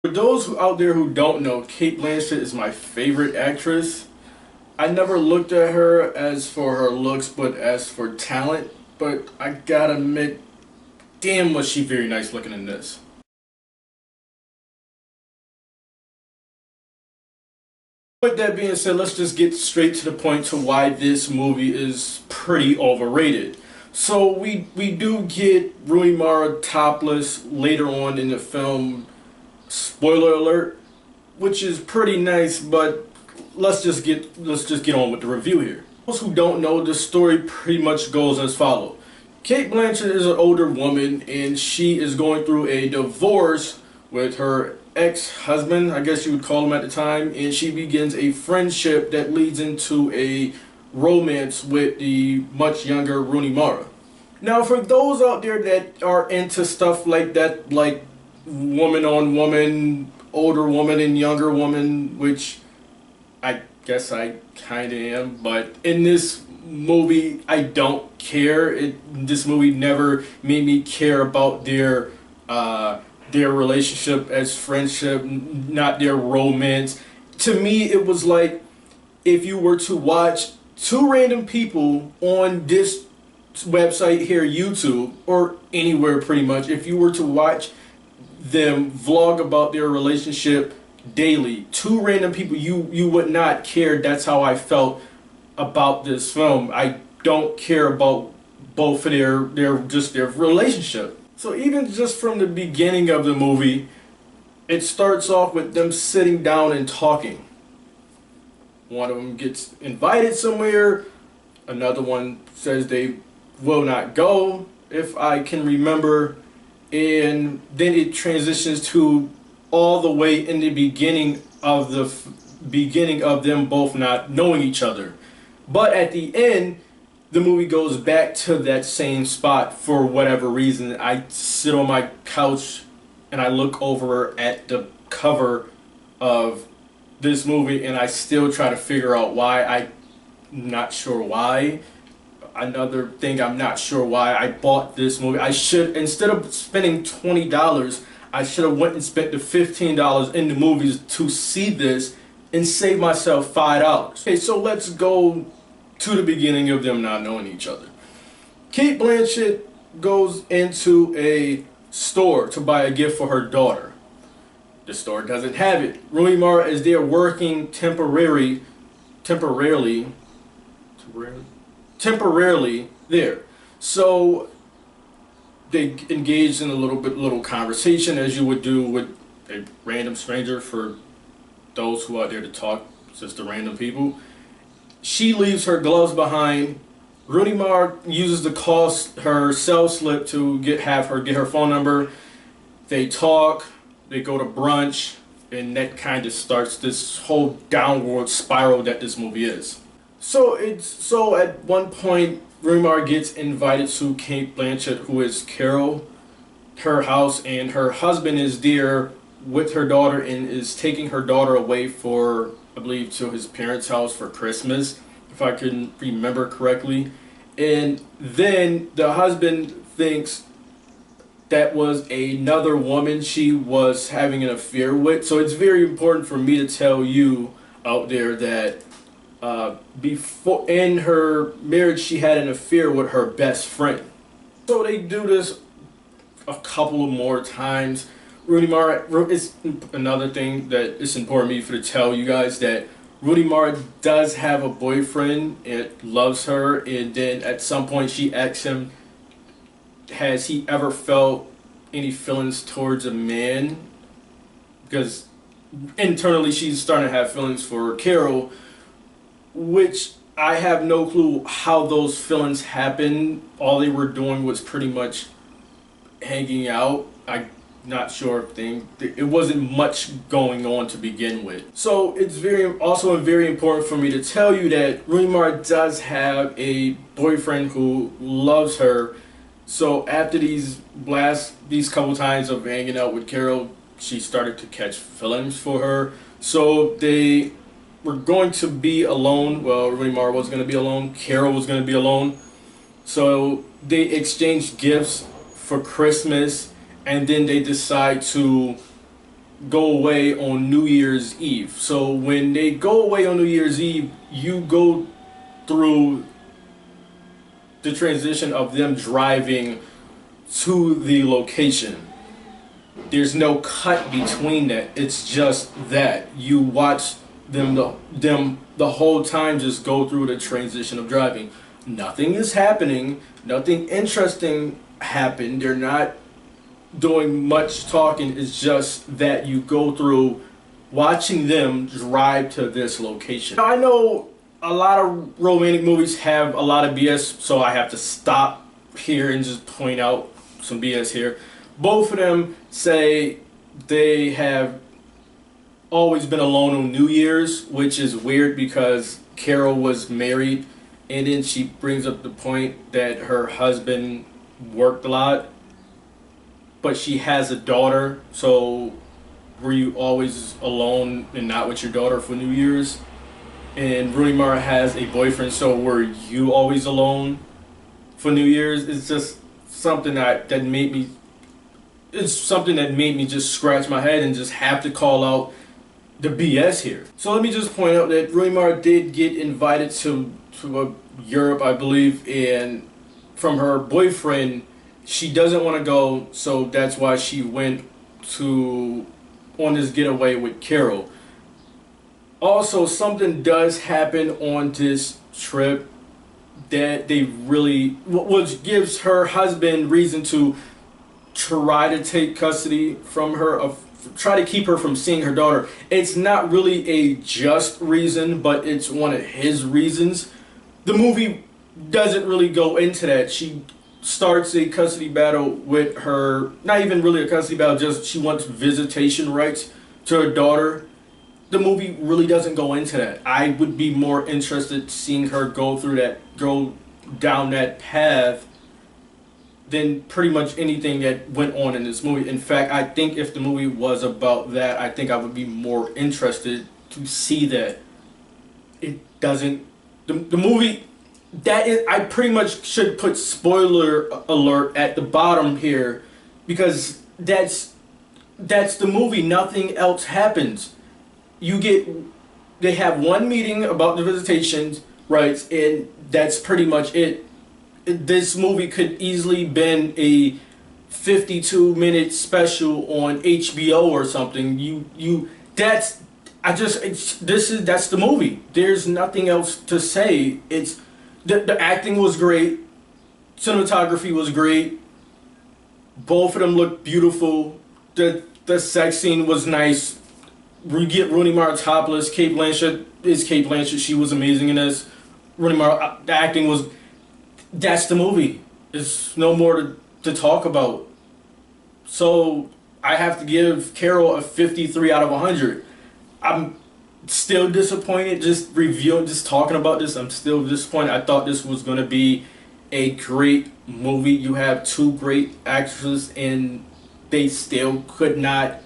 For those out there who don't know, Cate Blanchett is my favorite actress. I never looked at her as for her looks, but as for talent. But I gotta admit, damn was she very nice looking in this. With that being said, let's just get straight to the point to why this movie is pretty overrated. So we do get Rooney Mara topless later on in the film. Spoiler alert, which is pretty nice, but let's just get on with the review here. Those who don't know, the story pretty much goes as follows. Cate Blanchett is an older woman and she is going through a divorce with her ex-husband, I guess you would call him at the time, and she begins a friendship that leads into a romance with the much younger Rooney Mara. Now, for those out there that are into stuff like that, like woman on woman, older woman and younger woman, which I guess I kind of am, but in this movie I don't care. This movie never made me care about their relationship as friendship, not their romance. To me, it was like if you were to watch two random people on this website here, YouTube, or anywhere pretty much, if you were to watch them vlog about their relationship daily, two random people, you would not care. That's how I felt about this film. I don't care about both of their relationship. So even just from the beginning of the movie, it starts off with them sitting down and talking. One of them gets invited somewhere, another one says they will not go, if I can remember, and then it transitions to all the way in the beginning of them both not knowing each other. But at the end, the movie goes back to that same spot for whatever reason. I sit on my couch and I look over at the cover of this movie and I still try to figure out why. I'm not sure why. Another thing, I'm not sure why I bought this movie. I should, instead of spending $20, I should have went and spent the $15 in the movies to see this and save myself $5. Okay, so let's go to the beginning of them not knowing each other. Cate Blanchett goes into a store to buy a gift for her daughter. The store doesn't have it. Rooney Mara is there working temporarily there. So they engaged in a little conversation, as you would do with a random stranger, for those who are there to talk, just the random people. She leaves her gloves behind. Rooney Mara uses her cell slip to get her phone number. They talk, they go to brunch, and that kind of starts this whole downward spiral that this movie is. So at one point, Rooney Mara gets invited to Cate Blanchett, who is Carol, her house, and her husband is there with her daughter and is taking her daughter away for, I believe, to his parents' house for Christmas, if I can remember correctly. And then the husband thinks that was another woman she was having an affair with. So it's very important for me to tell you out there that before, in her marriage, she had an affair with her best friend. So they do this a couple of more times. Rooney Mara, it's another thing that it's important for me to tell you guys that Rooney Mara does have a boyfriend and loves her, and then at some point she asks him, has he ever felt any feelings towards a man? Because internally she's starting to have feelings for Carol, which I have no clue how those feelings happened. All they were doing was pretty much hanging out. I'm not sure if it wasn't much going on to begin with. So it's also very important for me to tell you that Rooney Mara does have a boyfriend who loves her. So after these couple times of hanging out with Carol, she started to catch feelings for her. So they were going to be alone. Well, Rooney Mara was going to be alone. Carol was going to be alone. So they exchanged gifts for Christmas, and then they decide to go away on New Year's Eve. So when they go away on New Year's Eve, you go through the transition of them driving to the location. There's no cut between that. It's just that you watch them the whole time just go through the transition of driving. Nothing is happening. Nothing interesting happened. They're not doing much talking. It's just that you go through watching them drive to this location. Now, I know a lot of romantic movies have a lot of BS, so I have to stop here and just point out some BS here. Both of them say they have always been alone on New Year's, which is weird because Carol was married, and then she brings up the point that her husband worked a lot, but she has a daughter. So were you always alone and not with your daughter for New Year's? And Rooney Mara has a boyfriend, so were you always alone for New Year's? It's just something that made me. It's something that made me just scratch my head and just have to call out the BS here. So let me just point out that Rooney Mara did get invited to Europe, I believe, and from her boyfriend, she doesn't want to go, so that's why she went on this getaway with Carol. Also, something does happen on this trip that they really, which gives her husband reason to try to take custody from her, try to keep her from seeing her daughter. It's not really a just reason, but it's one of his reasons. The movie doesn't really go into that. She starts a custody battle with her, not even really a custody battle, just she wants visitation rights to her daughter. The movie really doesn't go into that. I would be more interested seeing her go down that path than pretty much anything that went on in this movie. In fact, I think if the movie was about that, I think I would be more interested to see that. It doesn't. The movie, that is, I pretty much should put spoiler alert at the bottom here, because that's the movie. Nothing else happens. They have one meeting about the visitation rights, and that's pretty much it. This movie could easily been a 52-minute special on HBO or something. That's the movie. There's nothing else to say. It's the acting was great, cinematography was great. Both of them looked beautiful. The sex scene was nice. We get Rooney Mara topless. Cate Blanchett is Cate Blanchett. She was amazing in this. Rooney Mara, the acting was. That's the movie. There's no more to talk about. So I have to give Carol a 53 out of 100. I'm still disappointed. Just talking about this, I'm still disappointed. I thought this was going to be a great movie. You have two great actresses, and they still could not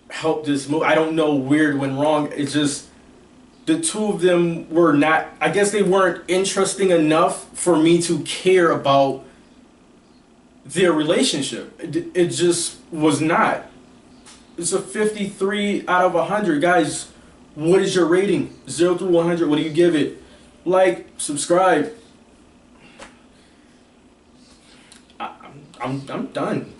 help this movie. I don't know where it went wrong. It's just the two of them were not, I guess they weren't interesting enough for me to care about their relationship. It just was not. It's a 53 out of 100. Guys, what is your rating? 0 through 100, what do you give it? Like, subscribe. I'm done.